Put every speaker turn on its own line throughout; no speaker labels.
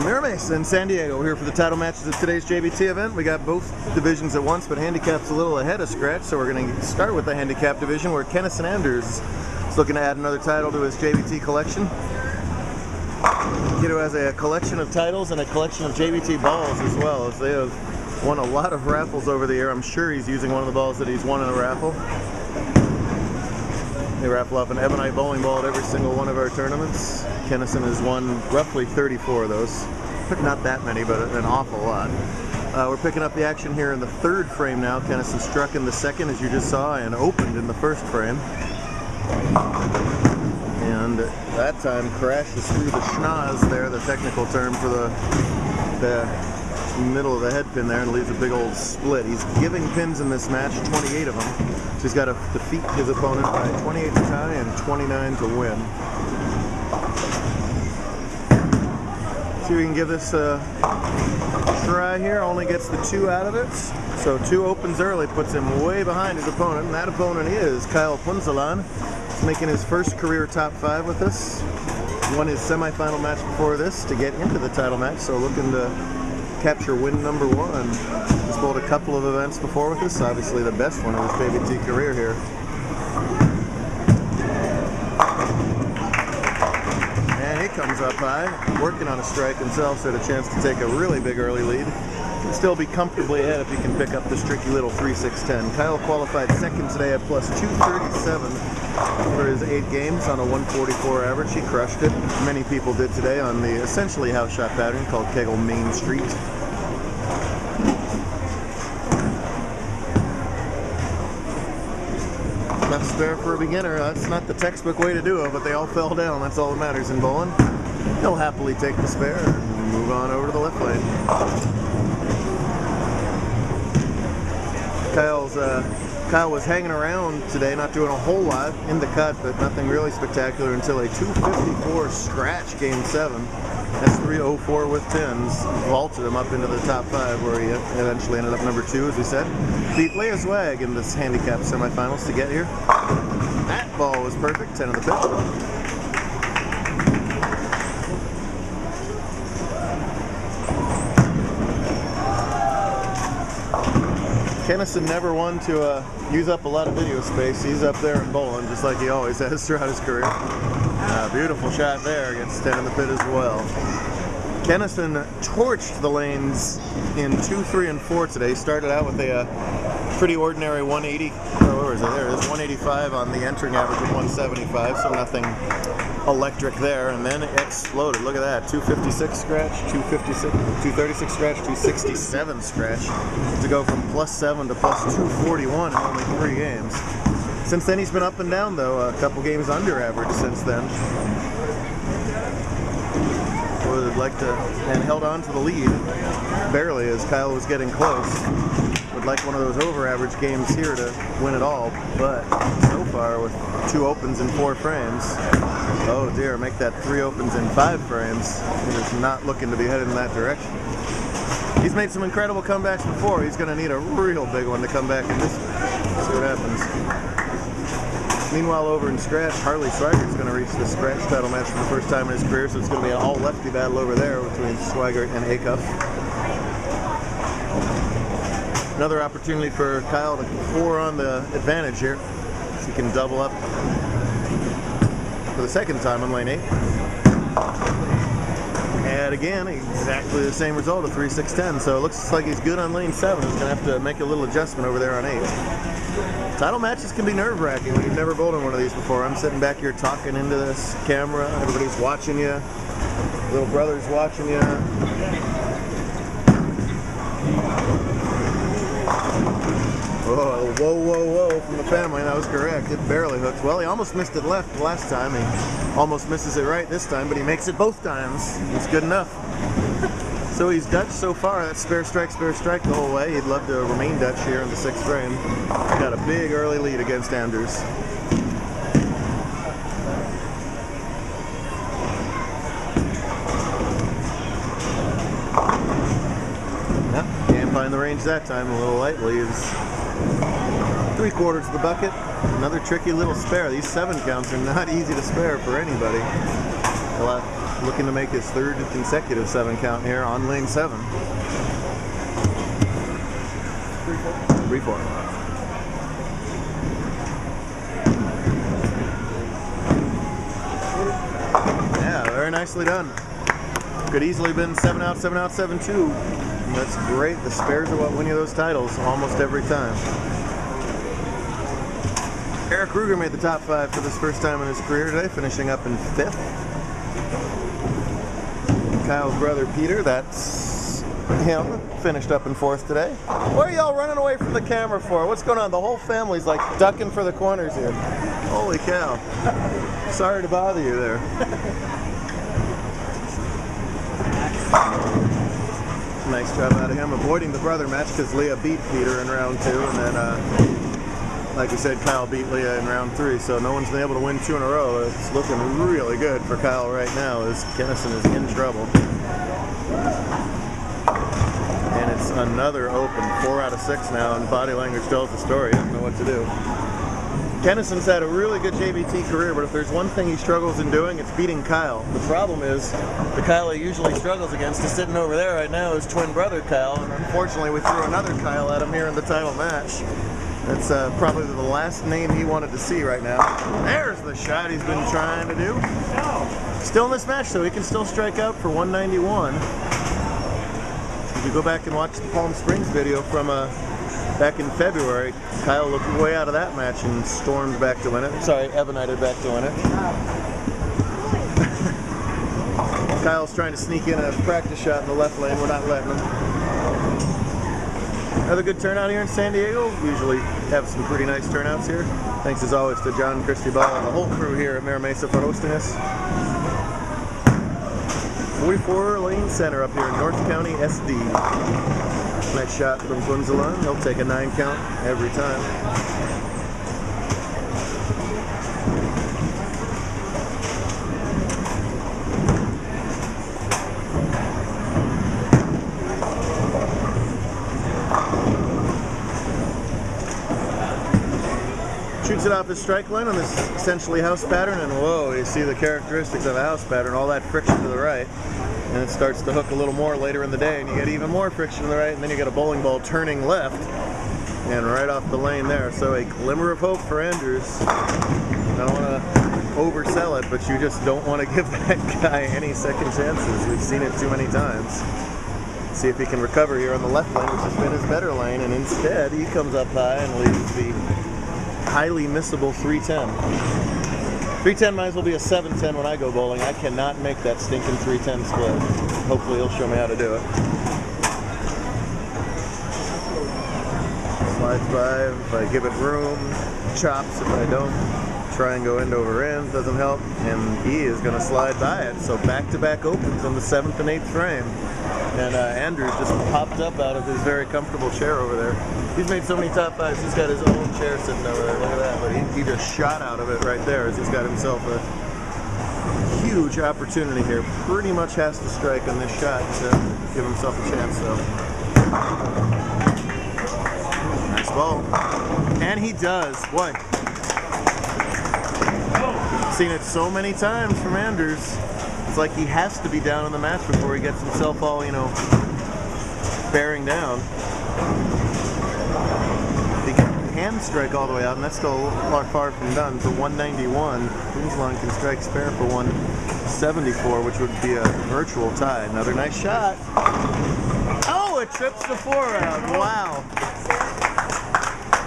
Mira Mesa in San Diego, here for the title matches of today's JBT event. We got both divisions at once, but handicap's a little ahead of scratch, so we're going to start with the handicap division, where Kennison is looking to add another title to his JBT collection. Kiddo has a collection of titles and a collection of JBT balls as well, as they have won a lot of raffles over the year. I'm sure he's using one of the balls that he's won in a raffle. They raffle off an ebonite bowling ball at every single one of our tournaments. Kennison has won roughly 34 of those. Not that many, but an awful lot. We're picking up the action here in the third frame now. Kennison struck in the second, as you just saw, and opened in the first frame. And that time crashes through the schnoz there, the technical term for the middle of the head pin there, and leaves a big old split. He's giving pins in this match, 28 of them. So he's got to defeat his opponent by 28 to tie and 29 to win. See if we can give this a try here. Only gets the 2 out of it. So 2 opens early, puts him way behind his opponent, and that opponent is Punzalan. He's making his first career top 5 with us. Won his semifinal match before this to get into the title match, so looking to capture win number 1. He's bowled a couple of events before with us, obviously the best one of his JBT career here. And he comes up high, working on a strike himself, so had a chance to take a really big early lead. Can still be comfortably ahead if he can pick up this tricky little 3-6-10. Kyle qualified second today at plus 237 for his 8 games on a 144 average. He crushed it. Many people did today on the essentially house shot pattern called Kegel Main Street. Left spare for a beginner. That's not the textbook way to do it, but they all fell down. That's all that matters in bowling. He'll happily take the spare and move on over to the left lane. Kyle was hanging around today, not doing a whole lot in the cut, but nothing really spectacular until a 254 scratch game 7. That's 304 with pins. Vaulted him up into the top 5, where he eventually ended up number 2, as we said. Beat Leah's Wag in this handicap semifinals to get here. That ball was perfect, 10 of the pitch. Kennison never one to use up a lot of video space. He's up there in bowling just like he always has throughout his career. Beautiful shot there, gets 10 in the pit as well. Kennison torched the lanes in 2, 3, and 4 today. Started out with a pretty ordinary 180, or where is it? There it is, 185 on the entering average of 175, so nothing electric there, and then it exploded. Look at that, 256 scratch, 236 scratch, 267 scratch, to go from +7 to +241 in only 3 games. Since then he's been up and down though, a couple games under average since then. Would like to, and held on to the lead, barely, as Kyle was getting close. Would like one of those over average games here to win it all, but so far with 2 opens in 4 frames, oh dear, make that 3 opens in 5 frames. It is not looking to be headed in that direction. He's made some incredible comebacks before. He's going to need a real big one to come back in this one. See what happens. Meanwhile, over in scratch, Harley Swigert is going to reach the scratch title match for the first time in his career, so it's going to be an all-lefty battle over there between Swigert and Acuff. Another opportunity for Kyle to 4 on the advantage here, so he can double up for the second time on lane 8. And again, exactly the same result of 3-6-10, so it looks like he's good on lane 7. He's going to have to make a little adjustment over there on 8. Title matches can be nerve-wracking when you've never bowled in one of these before. I'm sitting back here talking into this camera. Everybody's watching you. Little brother's watching you. Whoa, whoa, whoa, whoa from the family. That was correct. It barely hooked. Well, he almost missed it left last time. He almost misses it right this time, but he makes it both times. It's good enough. So he's Dutch so far. That's spare strike the whole way. He'd love to remain Dutch here in the 6th frame. Got a big early lead against Anders. Yep, can't find the range that time. A little light leaves 3/4 of the bucket. Another tricky little spare. These 7 counts are not easy to spare for anybody. looking to make his third consecutive 7 count here on lane 7. 3-4. Yeah, very nicely done. Could easily been 7 out, 7 out, 7-2. That's great. The spares are what win you those titles almost every time. Eric Ruger made the top 5 for this first time in his career today, finishing up in 5th. Kyle's brother Peter, that's him, finished up in 4th today. What are y'all running away from the camera for? What's going on? The whole family's like ducking for the corners here. Holy cow. Sorry to bother you there. Nice job out of him avoiding the brother match because Leah beat Peter in round 2, and then like we said, Kyle beat Leah in round 3, so no one's been able to win 2 in a row. It's looking really good for Kyle right now as Kennison is in trouble. And it's another open, 4 out of 6 now, and body language tells the story. He doesn't know what to do. Kennison's had a really good JBT career, but if there's one thing he struggles in doing, it's beating Kyle. The problem is, the Kyle he usually struggles against is sitting over there right now, his twin brother Kyle, and unfortunately we threw another Kyle at him here in the title match. That's probably the last name he wanted to see right now. There's the shot he's been trying to do. Still in this match, though, he can still strike out for 191. If you go back and watch the Palm Springs video from back in February, Kyle looked way out of that match and stormed back to win it. Sorry, Ebonited back to win it. Kyle's trying to sneak in a practice shot in the left lane. We're not letting him. Another good turnout here in San Diego. We usually have some pretty nice turnouts here. Thanks as always to John Cristobal and the whole crew here at Mira Mesa for hosting us. 44 lane center up here in North County, SD. Nice shot from Punzalan. He'll take a 9 count every time. Shoots it off his strike line on this essentially house pattern, and whoa, you see the characteristics of a house pattern, all that friction to the right. And it starts to hook a little more later in the day, and you get even more friction to the right, and then you get a bowling ball turning left, and right off the lane there. So a glimmer of hope for Andrews. I don't want to oversell it, but you just don't want to give that guy any second chances. We've seen it too many times. See if he can recover here on the left lane, which has been his better lane, and instead he comes up high and leaves the highly missable 310. 310 might as well be a 710 when I go bowling. I cannot make that stinking 310 split. Hopefully he'll show me how to do it. Slides by if I give it room, chops if I don't. Try and go end over end, doesn't help, and he is going to slide by it. So back-to-back opens in the 7th and 8th frame. And Andrews just popped up out of his very comfortable chair over there. He's made so many top 5s, he's got his own chair sitting over there. Look at that. But he just shot out of it right there as he's got himself a huge opportunity here. Pretty much has to strike on this shot to give himself a chance, though. Nice ball. And he does. Boy. Seen it so many times from Andrews. It's like he has to be down in the match before he gets himself all, you know, bearing down. He can hand strike all the way out, and that's still a lot far from done. For 191, Punzalan can strike spare for 174, which would be a virtual tie. Another nice shot. Oh, it trips the 4 out. Wow.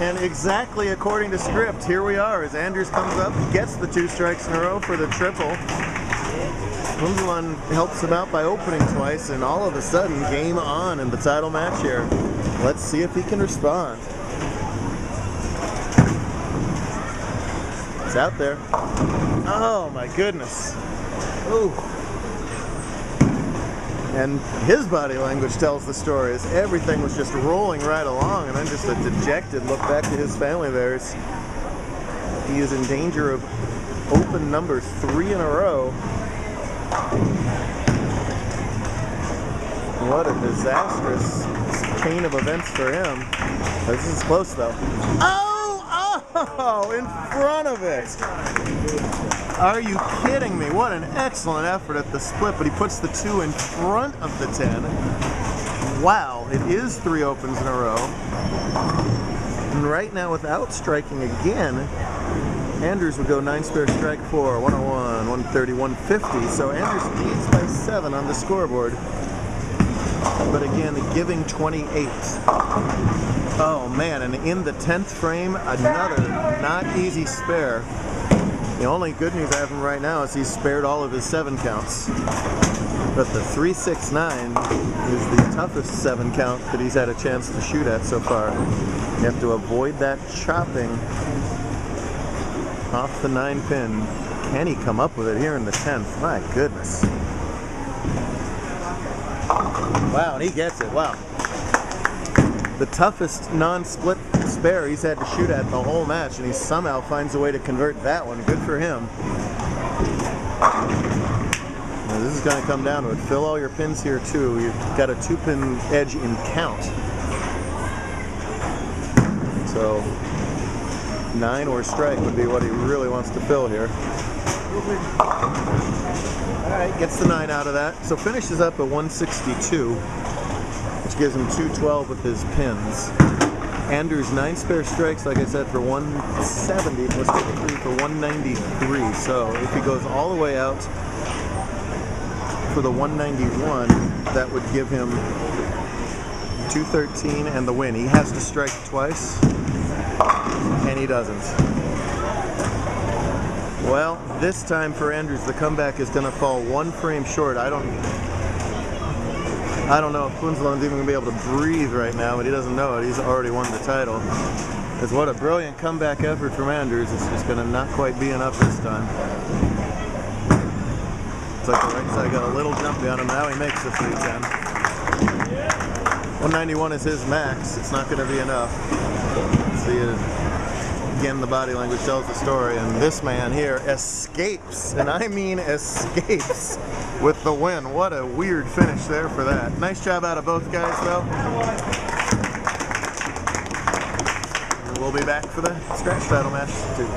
And exactly according to script, here we are as Andrews comes up, gets the 2 strikes in a row for the triple. Punzalan helps him out by opening twice, and all of a sudden, game on in the title match here. Let's see if he can respond. It's out there. Oh my goodness. Ooh. And his body language tells the story, as everything was just rolling right along, and then just a dejected look back to his family there. He is in danger of open number 3 in a row. What a disastrous chain of events for him. This is close though. Oh! Oh, in front of it. Are you kidding me? What an excellent effort at the split, but he puts the 2 in front of the 10. Wow, it is 3 opens in a row. And right now, without striking again, Andrews would go 9 spare strike 4, 101, 130, 150. So Andrews leads by 7 on the scoreboard. But again, giving 28. Oh man, and in the 10th frame, another not easy spare. The only good news I have him right now is he's spared all of his 7 counts. But the 369 is the toughest 7 count that he's had a chance to shoot at so far. You have to avoid that chopping off the 9 pin. Can he come up with it here in the 10th? My goodness. Wow, and he gets it. Wow. The toughest non-split spare he's had to shoot at the whole match, and he somehow finds a way to convert that one. Good for him. Now this is going to come down to it. Fill all your pins here too. You've got a 2-pin edge in count. So 9 or strike would be what he really wants to fill here. Alright, gets the 9 out of that. So finishes up at 162, which gives him 212 with his pins. Andrews 9 spare strikes, like I said, for 170 plus 53 for 193. So if he goes all the way out for the 191, that would give him 213 and the win. He has to strike twice, and he doesn't. Well, this time for Andrews, the comeback is going to fall 1 frame short. I don't know if Punzalan's even going to be able to breathe right now, but he doesn't know it. He's already won the title. Because what a brilliant comeback effort from Andrews. It's just going to not quite be enough this time. It's like the right side got a little jumpy on him. Now he makes the 310. 191 is his max. It's not going to be enough. See it. Again, the body language tells the story, and this man here escapes, and I mean escapes, with the win. What a weird finish there for that. Nice job out of both guys, though. And we'll be back for the scratch title match, too.